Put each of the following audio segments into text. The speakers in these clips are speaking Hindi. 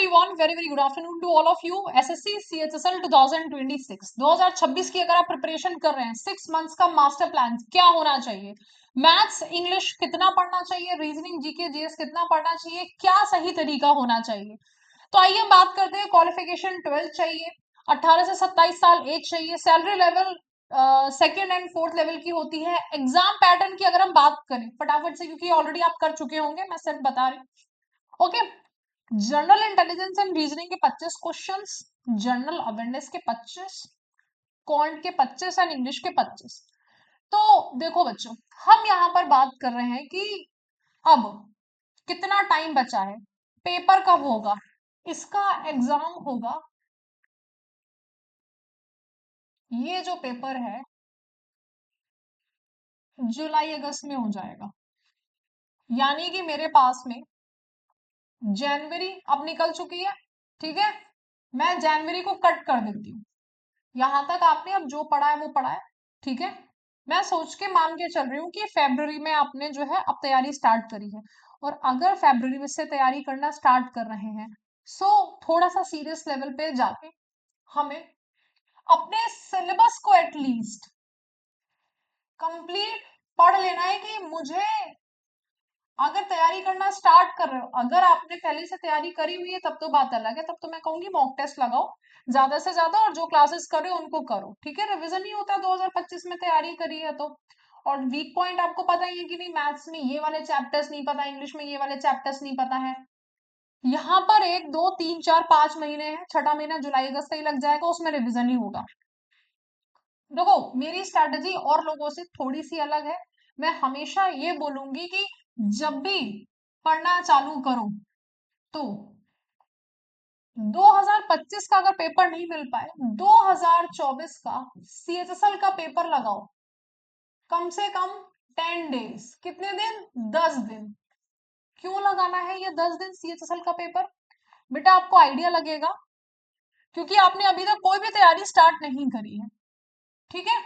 Everyone, very very good afternoon to all of you. SSC CHSL 2026 की अगर आप प्रिपरेशन कर रहे हैं, 6 मंथ्स का मास्टर प्लान क्या होना चाहिए, मैथ्स इंग्लिश कितना पढ़ना चाहिए, रीजनिंग जीके जीएस कितना पढ़ना चाहिए, क्या सही तरीका होना चाहिए। तो आइए हम बात करते हैं। क्वालिफिकेशन 12th चाहिए, 18 से 27 साल एज चाहिए, salary level second and fourth level की होती है। एग्जाम पैटर्न की अगर हम बात करें फटाफट से, क्योंकि ऑलरेडी आप कर चुके होंगे, मैं सिर्फ बता रही हूँ। Okay, general intelligence and reasoning के 25 क्वेश्चंस, जनरल अवेयरनेस के 25, क्वांट के 25 एंड इंग्लिश के 25। तो देखो बच्चों, हम यहाँ पर बात कर रहे हैं कि अब कितना टाइम बचा है, पेपर कब होगा। इसका एग्जाम होगा, ये जो पेपर है जुलाई अगस्त में हो जाएगा। यानी कि मेरे पास में जनवरी अब निकल चुकी है, ठीक है। मैं जनवरी को कट कर देती हूँ, यहां तक आपने अब जो पढ़ा है वो पढ़ा है, ठीक है। मैं सोच के मान के चल रही हूँ कि फरवरी में आपने जो है अब तैयारी स्टार्ट करी है, और अगर फरवरी में से तैयारी करना स्टार्ट कर रहे हैं, सो थोड़ा सा सीरियस लेवल पे जाके हमें अपने सिलेबस को एटलीस्ट कंप्लीट पढ़ लेना है। कि मुझे अगर तैयारी करना स्टार्ट कर रहे हो, अगर आपने पहले से तैयारी करी हुई है तब तो बात अलग है, तब तो मैं कहूंगी मॉक टेस्ट लगाओ ज्यादा से ज्यादा, और जो क्लासेस कर रहे हो उनको करो, ठीक है। रिवीजन ही होता है 2025 में तैयारी करी है तो। और वीक पॉइंट आपको पता ही है कि नहीं, मैथ्स में ये वाले चैप्टर्स नहीं पता, इंग्लिश में ये वाले चैप्टर्स नहीं पता है। यहाँ पर 1 2 3 4 5 महीने हैं, छठा महीना जुलाई अगस्त ही लग जाएगा, उसमें रिविजन ही होगा। देखो, मेरी स्ट्रैटेजी और लोगों से थोड़ी सी अलग है। मैं हमेशा ये बोलूंगी कि जब भी पढ़ना चालू करो तो 2025 का अगर पेपर नहीं मिल पाए, 2024 का सीएचएसएल का पेपर लगाओ, कम से कम 10 डेज। कितने दिन? 10 दिन। क्यों लगाना है ये 10 दिन सीएचएसएल का पेपर? बेटा आपको आइडिया लगेगा, क्योंकि आपने अभी तक कोई भी तैयारी स्टार्ट नहीं करी है, ठीक है।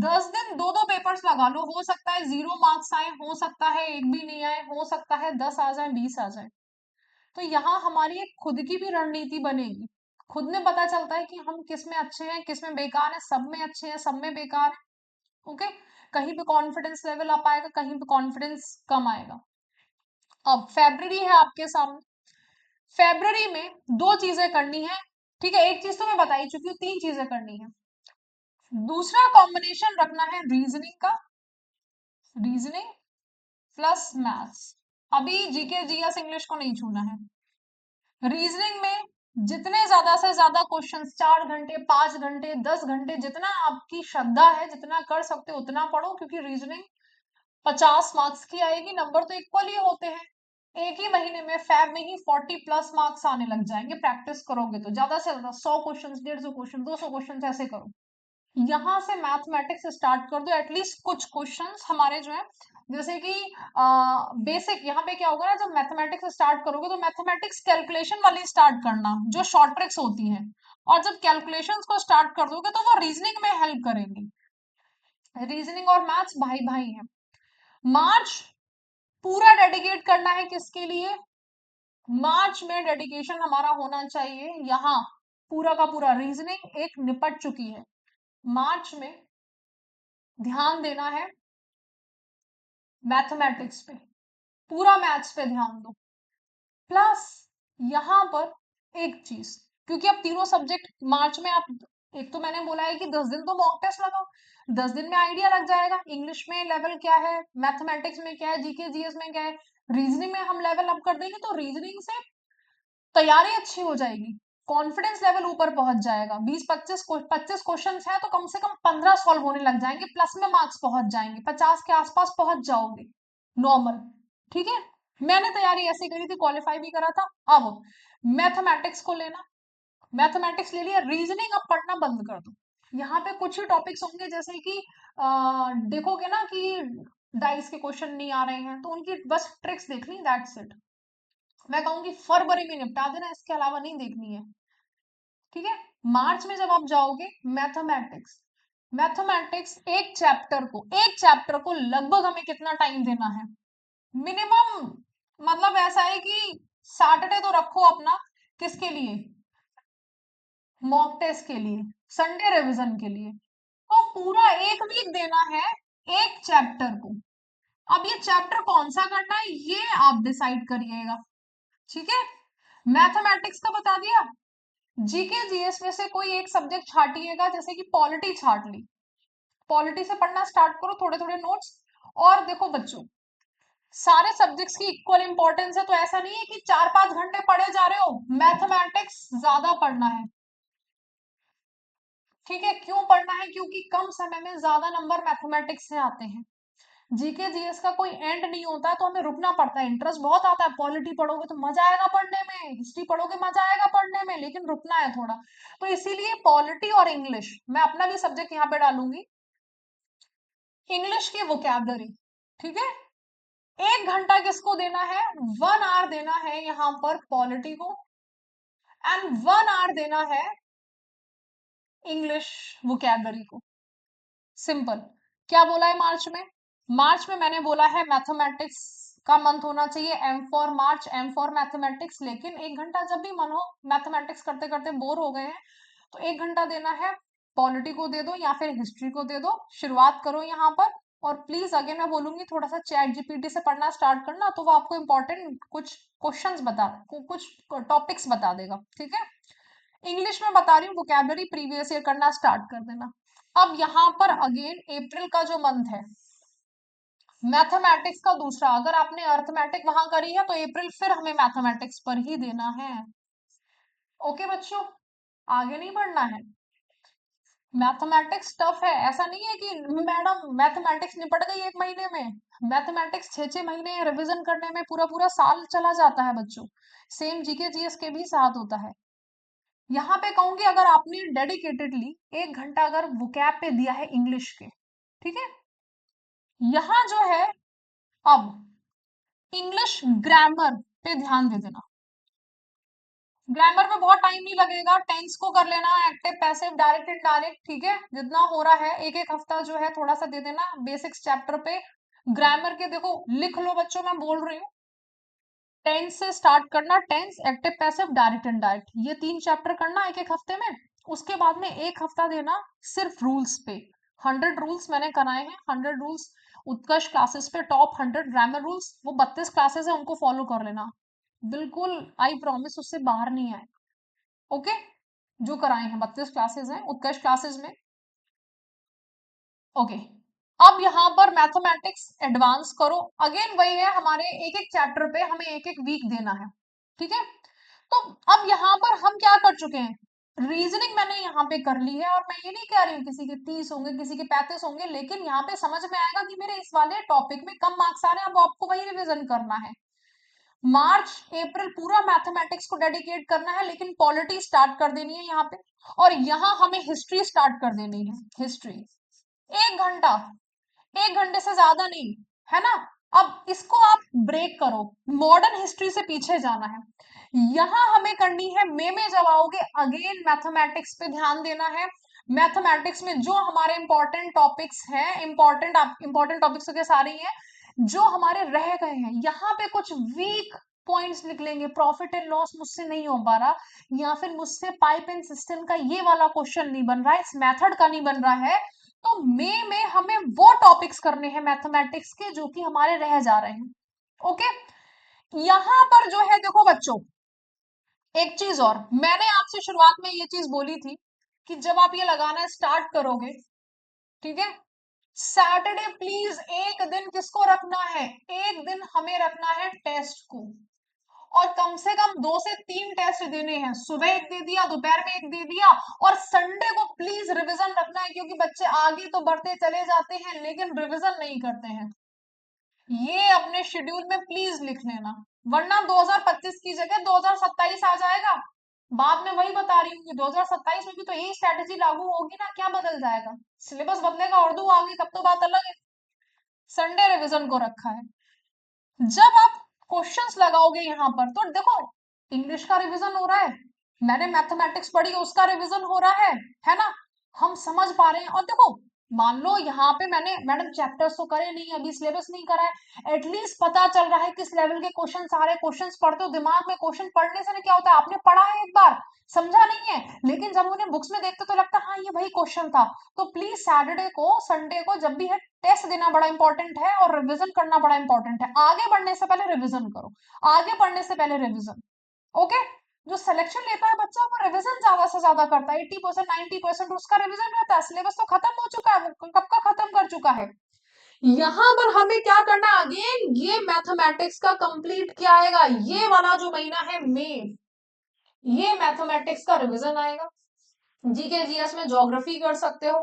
10 दिन दो दो पेपर्स लगा लो, हो सकता है 0 मार्क्स आए, हो सकता है एक भी नहीं आए, हो सकता है 10 आ जाए, 20 आ जाए। तो यहाँ हमारी एक खुद की भी रणनीति बनेगी, खुद में पता चलता है कि हम किस में अच्छे हैं, किस में बेकार है, सब में अच्छे हैं, सब में बेकार है। ओके, कहीं पे कॉन्फिडेंस लेवल अप आएगा, कहीं पे कॉन्फिडेंस कम आएगा। अब फेब्रवरी है आपके सामने, फेब्रवरी में दो चीजें करनी है, ठीक है। एक चीज तो मैं बता ही चुकी हूँ, तीन चीजें करनी है। दूसरा कॉम्बिनेशन रखना है रीजनिंग का, रीजनिंग प्लस मैथ्स। अभी जीके जीएस इंग्लिश को नहीं छूना है। रीजनिंग में जितने ज्यादा से ज्यादा क्वेश्चंस, 4 घंटे 5 घंटे 10 घंटे, जितना आपकी श्रद्धा है, जितना कर सकते हो उतना पढ़ो, क्योंकि रीजनिंग 50 मार्क्स की आएगी। नंबर तो इक्वल ही होते हैं। एक ही महीने में फैब में ही 40+ मार्क्स आने लग जाएंगे, प्रैक्टिस करोगे तो ज्यादा से ज्यादा 100 क्वेश्चन, 150 क्वेश्चन, 200 क्वेश्चन ऐसे करो। यहाँ से मैथमेटिक्स स्टार्ट कर दो, एटलीस्ट कुछ क्वेश्चंस हमारे जो है, जैसे कि बेसिक। यहाँ पे क्या होगा ना, जब मैथमेटिक्स स्टार्ट करोगे तो मैथमेटिक्स कैलकुलेशन वाली स्टार्ट करना, जो शॉर्ट ट्रिक्स होती हैं। और जब कैलकुलेशंस को स्टार्ट कर दोगे तो वो रीजनिंग में हेल्प करेंगी। रीजनिंग और मैथ्स भाई भाई है। मार्च पूरा डेडिकेट करना है किसके लिए? मार्च में डेडिकेशन हमारा होना चाहिए, यहाँ पूरा का पूरा रीजनिंग एक निपट चुकी है। मार्च में ध्यान देना है मैथमेटिक्स पे, पूरा मैथ्स पे ध्यान दो। प्लस यहाँ पर एक चीज, क्योंकि अब तीनों सब्जेक्ट मार्च में आप, एक तो मैंने बोला है कि 10 दिन तो मॉक टेस्ट लगाओ, 10 दिन में आइडिया लग जाएगा इंग्लिश में लेवल क्या है, मैथमेटिक्स में क्या है, जीके जीएस में क्या है। रीजनिंग में हम लेवल अप कर देंगे तो रीजनिंग से तैयारी अच्छी हो जाएगी, कॉन्फिडेंस लेवल ऊपर पहुंच जाएगा। 20 25 क्वेश्चन है तो कम से कम 15 सॉल्व होने लग जाएंगे, प्लस में मार्क्स पहुंच जाएंगे, 50 के आसपास पहुंच जाओगे नॉर्मल, ठीक है। मैंने तैयारी ऐसे करी थी, क्वालिफाई भी करा था। अब मैथमेटिक्स को लेना, मैथमेटिक्स ले लिया, रीजनिंग अब पढ़ना बंद कर दो। यहाँ पे कुछ ही टॉपिक्स होंगे, जैसे कि देखोगे ना कि डाइस के क्वेश्चन नहीं आ रहे हैं, तो उनकी बस ट्रिक्स देख ली, दैट्स इट। मैं कहूंगी फरवरी में निपटा देना, इसके अलावा नहीं देखनी है, ठीक है। मार्च में जब आप जाओगे, मैथमेटिक्स, मैथमेटिक्स एक चैप्टर को लगभग हमें कितना टाइम देना है? मिनिमम, मतलब ऐसा है कि सैटरडे तो रखो अपना, किसके लिए? मॉक टेस्ट के लिए, संडे रिवीजन के लिए। तो पूरा एक वीक देना है एक चैप्टर को। अब ये चैप्टर कौन सा करना है ये आप डिसाइड करिएगा, ठीक है। मैथमेटिक्स का बता दिया। जीके जीएस में से कोई एक सब्जेक्ट छाटिएगा, जैसे कि पॉलिटी छाट ली, पॉलिटी से पढ़ना स्टार्ट करो, थोड़े थोड़े नोट्स। और देखो बच्चों, सारे सब्जेक्ट्स की इक्वल इंपॉर्टेंस है, तो ऐसा नहीं है कि 4-5 घंटे पढ़े जा रहे हो, मैथमेटिक्स ज्यादा पढ़ना है, ठीक है। क्यों पढ़ना है? क्योंकि कम समय में ज्यादा नंबर मैथमेटिक्स से आते हैं। जीके जीएस का कोई एंड नहीं होता, तो हमें रुकना पड़ता है। इंटरेस्ट बहुत आता है, पॉलिटी पढ़ोगे तो मजा आएगा पढ़ने में, हिस्ट्री पढ़ोगे मजा आएगा पढ़ने में, लेकिन रुकना है थोड़ा। तो इसीलिए पॉलिटी और इंग्लिश, मैं अपना भी सब्जेक्ट यहाँ पे डालूंगी, इंग्लिश की वोकैबलरी, ठीक है। 1 घंटा किसको देना है? 1 आवर देना है यहाँ पर पॉलिटी को, एंड 1 आवर देना है इंग्लिश वोकैबलरी को। सिंपल। क्या बोला है मार्च में? मार्च में मैंने बोला है मैथमेटिक्स का मंथ होना चाहिए, M for March, M for mathematics. लेकिन 1 घंटा जब भी मन हो, मैथमेटिक्स करते करते बोर हो गए हैं, तो 1 घंटा देना है, पॉलिटी को दे दो या फिर हिस्ट्री को दे दो। शुरुआत करो यहाँ पर। और प्लीज अगेन मैं बोलूंगी, थोड़ा सा चैट जीपीटी से पढ़ना स्टार्ट करना, तो वो आपको इंपॉर्टेंट कुछ क्वेश्चंस कुछ टॉपिक्स बता देगा, ठीक है। इंग्लिश में बता रही हूँ, वोकैबलरी प्रीवियस ईयर करना स्टार्ट कर देना। अब यहाँ पर अगेन अप्रैल का जो मंथ है, मैथमेटिक्स का दूसरा, अगर आपने अर्थमेटिक वहां करी है तो अप्रैल फिर हमें मैथमेटिक्स पर ही देना है। ओके बच्चों, आगे नहीं बढ़ना है। मैथमेटिक्स टफ है, ऐसा नहीं है कि मैडम मैथमेटिक्स निपट गई 1 महीने में। मैथमेटिक्स 6-6 महीने रिवीजन करने में पूरा पूरा साल चला जाता है बच्चों। सेम जीके जीएस के भी साथ होता है। यहाँ पे कहूंगी, अगर आपने डेडिकेटेडली 1 घंटा अगर वोकैब पे दिया है इंग्लिश के, ठीक है, यहाँ जो है अब इंग्लिश ग्रामर पे ध्यान दे देना। ग्रामर में बहुत टाइम नहीं लगेगा, टेंस को कर लेना, एक्टिव पैसिव डायरेक्ट इनडायरेक्ट, ठीक है। जितना हो रहा है एक एक हफ्ता जो है थोड़ा सा दे देना बेसिक्स चैप्टर पे। ग्रामर के देखो, लिख लो बच्चों, मैं बोल रही हूँ, टेंस से स्टार्ट करना, tense, active passive direct indirect, ये 3 चैप्टर करना एक एक हफ्ते में। उसके बाद में 1 हफ्ता देना सिर्फ रूल्स पे। 100 रूल्स मैंने कराए हैं, 100 रूल्स उत्कर्ष क्लासेस पे, टॉप 100 ग्रामर रूल्स, वो 32 क्लासेस है, उनको फॉलो कर लेना। बिल्कुल आई प्रॉमिस उससे बाहर नहीं आए। ओके, जो कराए हैं 32 क्लासेस हैं उत्कर्ष क्लासेस में। ओके, अब यहाँ पर मैथमेटिक्स एडवांस करो। अगेन वही है, हमारे एक एक चैप्टर पे हमें एक एक वीक देना है, ठीक है। तो अब यहाँ पर हम क्या कर चुके हैं, रीजनिंग मैंने यहाँ पे कर ली है, और मैं ये नहीं कह रही हूँ किसी के 30 होंगे किसी के 35 होंगे, लेकिन यहाँ पे समझ में आएगा कि मेरे इस वाले टॉपिक में कम मार्क्स आ रहे हैं, अब आपको वही रिविजन करना है। मार्च अप्रैल पूरा मैथमेटिक्स को डेडिकेट करना है, लेकिन पॉलिटी स्टार्ट कर देनी है यहाँ पे। और यहाँ हमें हिस्ट्री स्टार्ट कर देनी है, हिस्ट्री 1 घंटा, 1 घंटे से ज्यादा नहीं, है ना। अब इसको आप ब्रेक करो, मॉडर्न हिस्ट्री से पीछे जाना है। यहां हमें करनी है, मई में जब आओगे अगेन मैथमेटिक्स पे ध्यान देना है। मैथमेटिक्स में जो हमारे इंपॉर्टेंट टॉपिक्स हैं, इंपॉर्टेंट टॉपिक्स के सारे ही हैं, जो हमारे रह गए हैं, यहाँ पे कुछ वीक पॉइंट्स निकलेंगे। प्रॉफिट एंड लॉस मुझसे नहीं हो पा रहा, या फिर मुझसे पाइप एंड सिस्टम का ये वाला क्वेश्चन नहीं बन रहा है, इस मेथड का नहीं बन रहा है, तो मई में हमें वो टॉपिक्स करने हैं मैथमेटिक्स के जो कि हमारे रह जा रहे हैं। ओके, यहां पर जो है देखो बच्चों, एक चीज और, मैंने आपसे शुरुआत में ये चीज बोली थी कि जब आप ये लगाना स्टार्ट करोगे, ठीक है, सैटरडे प्लीज एक दिन किसको रखना है, एक दिन हमें रखना है टेस्ट को। और कम से कम 2 से 3 टेस्ट देने हैं, सुबह एक दे दिया, दोपहर में एक दे दिया, और संडे को प्लीज रिवीजन रखना है, क्योंकि बच्चे आगे तो बढ़ते चले जाते हैं लेकिन रिवीजन नहीं करते हैं। ये अपने शेड्यूल में प्लीज लिख लेना, वरना 2025 की जगह 2027 आ जाएगा। बाद में वही बता रही हूँ कि 2027 में भी तो यही स्ट्रेटेजी लागू होगी ना, क्या बदल जाएगा? सिलेबस बदलेगा, उर्दू आ गई तब तो बात अलग है। संडे रिवीजन को रखा है। जब आप क्वेश्चंस लगाओगे यहाँ पर, तो देखो इंग्लिश का रिवीजन हो रहा है, मैंने मैथमेटिक्स पढ़ी उसका रिवीजन हो रहा है ना, हम समझ पा रहे हैं। और देखो मान लो यहाँ पे मैंने मैडम चैप्टर्स तो करे नहीं, अभी सिलेबस नहीं करा है, एटलीस्ट पता चल रहा है किस लेवल के क्वेश्चन आ रहे हैं। क्वेश्चंस पढ़ते हो दिमाग में, क्वेश्चन पढ़ने से ना क्या होता है, आपने पढ़ा है एक बार, समझा नहीं है, लेकिन जब उन्हें बुक्स में देखते तो लगता है हाँ ये वही क्वेश्चन था। तो प्लीज सैटरडे को संडे को जब भी है, टेस्ट देना बड़ा इंपॉर्टेंट है और रिविजन करना बड़ा इंपॉर्टेंट है। आगे बढ़ने से पहले रिविजन करो, आगे बढ़ने से पहले रिविजन। ओके। जो सिलेक्शन लेता है बच्चा वो रिवीजन ज्यादा से ज्यादा करता है, 80% 90% उसका रिवीजन रहता है। सिलेबस तो खत्म हो चुका है, वो कब का खत्म कर चुका है। यहाँ पर हमें क्या करना है, अगेन ये मैथमेटिक्स का कंप्लीट किया आएगा, ये वाला जो महीना है मई, ये मैथमेटिक्स का रिवीजन आएगा। जीके जीएस में ज्योग्राफी कर सकते हो,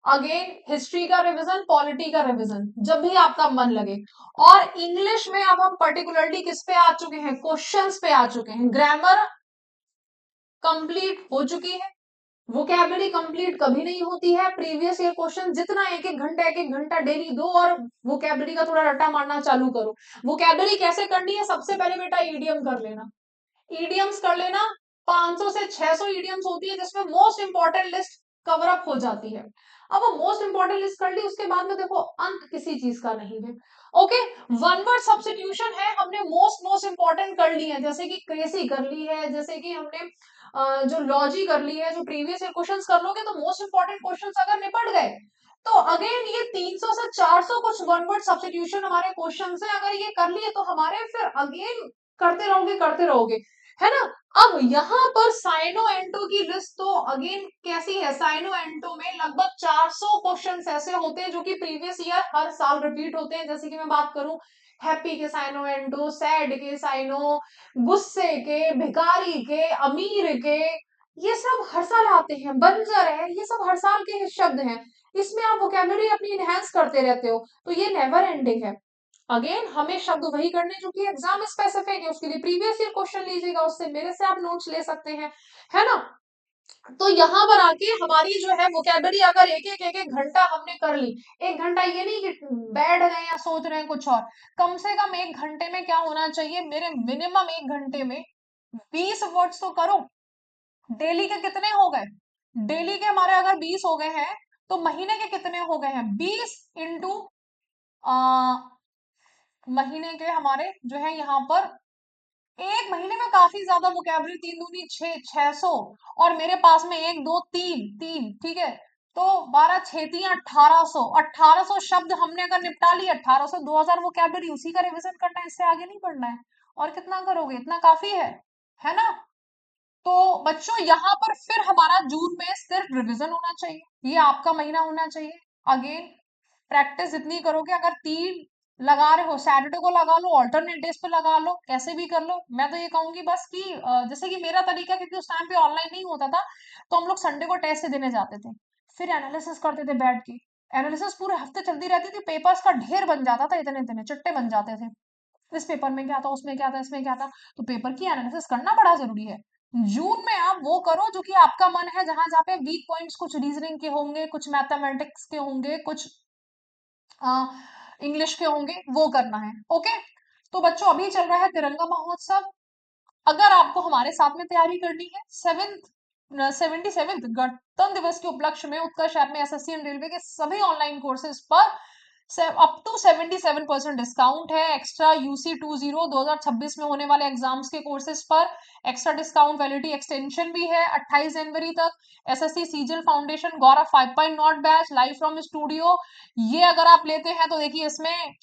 अगेन हिस्ट्री का रिवीजन, पॉलिटी का रिवीजन, जब भी आपका मन लगे। और इंग्लिश में अब हम पर्टिकुलरली किस पे आ चुके हैं, क्वेश्चंस पे आ चुके हैं। ग्रामर कंप्लीट हो चुकी है, वोकैबुलरी कंप्लीट कभी नहीं होती है। प्रीवियस ईयर क्वेश्चन जितना एक एक घंटा डेली दो और वोकैबुलरी का थोड़ा रट्टा मारना चालू करो। वोकैबुलरी कैसे करनी है, सबसे पहले बेटा ईडीएम कर लेना, ईडीएम्स कर लेना। 500 से 600 ईडीएम्स होती है जिसमें most important list cover up हो जाती है। अब वो मोस्ट इंपॉर्टेंट लिस्ट कर ली, उसके बाद में देखो अंक किसी चीज का नहीं है। ओके, वन वर्ड सब्स्टिट्यूशन है, हमने मोस्ट इंपॉर्टेंट कर ली है, जैसे कि क्रेसी कर ली है, जैसे कि हमने जो लॉजी कर ली है। जो प्रीवियस ईयर क्वेश्चंस कर लोगे तो मोस्ट इंपॉर्टेंट क्वेश्चंस अगर निपट गए तो अगेन ये 300 से 400 कुछ वन वर्ड सब्स्टिट्यूशन हमारे क्वेश्चन है, अगर ये कर लिए तो हमारे फिर अगेन करते रहोगे, है ना। अब यहाँ पर साइनो एंटो की लिस्ट तो अगेन कैसी है, साइनो एंटो में लगभग 400 क्वेश्चंस ऐसे होते हैं जो कि प्रीवियस ईयर हर साल रिपीट होते हैं। जैसे कि मैं बात करूं हैप्पी के साइनो एंटो, सैड के साइनो, गुस्से के, भिखारी के, अमीर के, ये सब हर साल आते हैं। बंजर है, ये सब हर साल के शब्द हैं, इसमें आप वोकैबुलरी अपनी इनहेंस करते रहते हो, तो ये नेवर एंडिंग है। अगेन हमें शब्द वही करने जो कि एग्जाम स्पेसिफिक है, उसके लिए प्रीवियस ईयर क्वेश्चन लीजिएगा, उससे मेरे से आप नोट्स ले सकते हैं, है ना। तो यहाँ पर आके हमारी जो है वोकैबुलरी अगर एक एक घंटा हमने कर ली, एक घंटा ये नहीं कि बैठ गए या सोच रहे हैं कुछ और, कम से कम एक घंटे में क्या होना चाहिए, मेरे मिनिमम एक घंटे में 20 वर्ड्स तो करो। डेली के कितने हो गए, डेली के हमारे अगर 20 हो गए हैं तो महीने के कितने हो गए हैं, 20 इंटू महीने के हमारे जो है यहाँ पर, एक महीने में काफी ज्यादा वोकैबुलरी, 3 दूनी 6, 600, और मेरे पास में 1 2 3 3, ठीक है, तो 12 6 3 1800, 1800 शब्द हमने अगर निपटा लिए, 1800 2000 वोकैबुलरी, उसी का रिवीजन करना है, इससे आगे नहीं बढ़ना है। और कितना करोगे, इतना काफी है ना। तो बच्चों यहाँ पर फिर हमारा जून में सिर्फ रिवीजन होना चाहिए, ये आपका महीना होना चाहिए। अगेन प्रैक्टिस जितनी करोगे, अगर 3 लगा रहे हो, सैटरडे को लगा लो, ऑल्टरनेट डेज पे लगा लो, कैसे भी कर लो। मैं तो ये कहूंगी बस कि जैसे कि मेरा तरीका, क्योंकि उस टाइम पे ऑनलाइन नहीं होता था, तो हम लोग संडे को टेस्ट देने जाते थे, फिर एनालिसिस करते थे बैठ के। एनालिसिस पूरे हफ्ते चलती रहती थी, पेपर्स का ढेर बन जाता था, इतने इतने चिट्टे बन जाते थे, इस पेपर में क्या था, उसमें क्या था, इसमें क्या था। तो पेपर की एनालिसिस करना बड़ा जरूरी है। जून में आप वो करो जो कि आपका मन है, जहां जहाँ पे वीक पॉइंट्स कुछ रीजनिंग के होंगे, कुछ मैथमेटिक्स के होंगे, कुछ इंग्लिश के होंगे, वो करना है। ओके। तो बच्चों अभी चल रहा है तिरंगा महोत्सव, अगर आपको हमारे साथ में तैयारी करनी है 77th गणतंत्र दिवस के उपलक्ष्य में उत्कर्ष ऐप में एसएससी एंड रेलवे के सभी ऑनलाइन कोर्सेज पर अप टू 77% डिस्काउंट है। एक्स्ट्रा यूसी 2026 में होने वाले एग्जाम्स के कोर्सेज पर एक्स्ट्रा डिस्काउंट, वैलिडिटी एक्सटेंशन भी है 28 जनवरी तक। SSC सीजल foundation Gaurav 5.0 batch live from studio, ये अगर आप लेते हैं तो देखिए इसमें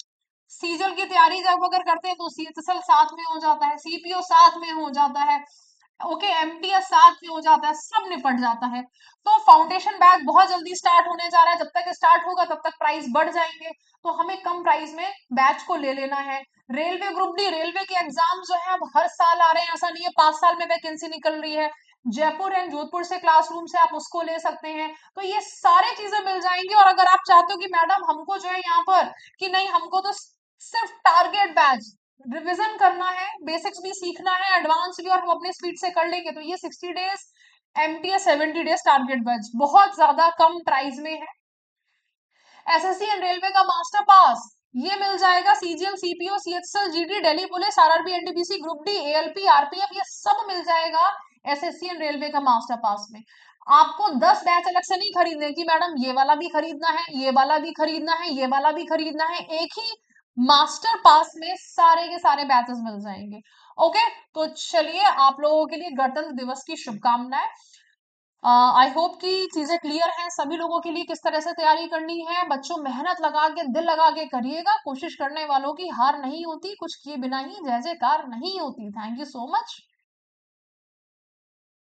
सीजल की तैयारी जब अगर करते हैं तो सीएचएसएल साथ में हो जाता है, सीपीओ साथ में हो जाता है, ओके, एमटीएस साथ में हो जाता है, सब निपट जाता है। तो फाउंडेशन बैच बहुत जल्दी स्टार्ट होने जा रहा है, जब तक स्टार्ट होगा तब तक प्राइस बढ़ जाएंगे, तो हमें कम प्राइस में बैच को ले लेना है। रेलवे ग्रुप डी, रेलवे के एग्जाम जो है अब हर साल आ रहे हैं, ऐसा नहीं है 5 साल में वैकेंसी निकल रही है। जयपुर एंड जोधपुर से क्लासरूम से आप उसको ले सकते हैं, तो ये सारी चीजें मिल जाएंगी। और अगर आप चाहते हो कि मैडम हमको जो है यहाँ पर कि नहीं, हमको तो सिर्फ टारगेट बैच रिवीजन करना है, बेसिक्स भी सीखना है, एडवांस भी, और हम अपने स्पीड से कर लेंगे, तो ये 60 days MTS 70 days target batch बहुत ज्यादा कम प्राइस में है। एसएससी एंड रेलवे का मास्टर पास ये मिल जाएगा, CGL CPO CHSL GD Delhi police RRB NTPC group D ALP RPF, ये सब मिल जाएगा एसएससी एंड रेलवे का मास्टर पास में। आपको 10 बैच अलग से नहीं खरीदने कि मैडम ये वाला भी खरीदना है, ये वाला भी खरीदना है, ये वाला भी खरीदना है। एक ही मास्टर पास में सारे के सारे बैचेस मिल जाएंगे। ओके, तो चलिए आप लोगों के लिए गणतंत्र दिवस की शुभकामनाएं। आई होप कि चीजें क्लियर हैं सभी लोगों के लिए, किस तरह से तैयारी करनी है। बच्चों मेहनत लगा के दिल लगा के करिएगा, कोशिश करने वालों की हार नहीं होती, कुछ किए बिना ही जय जयकार नहीं होती। Thank you so much.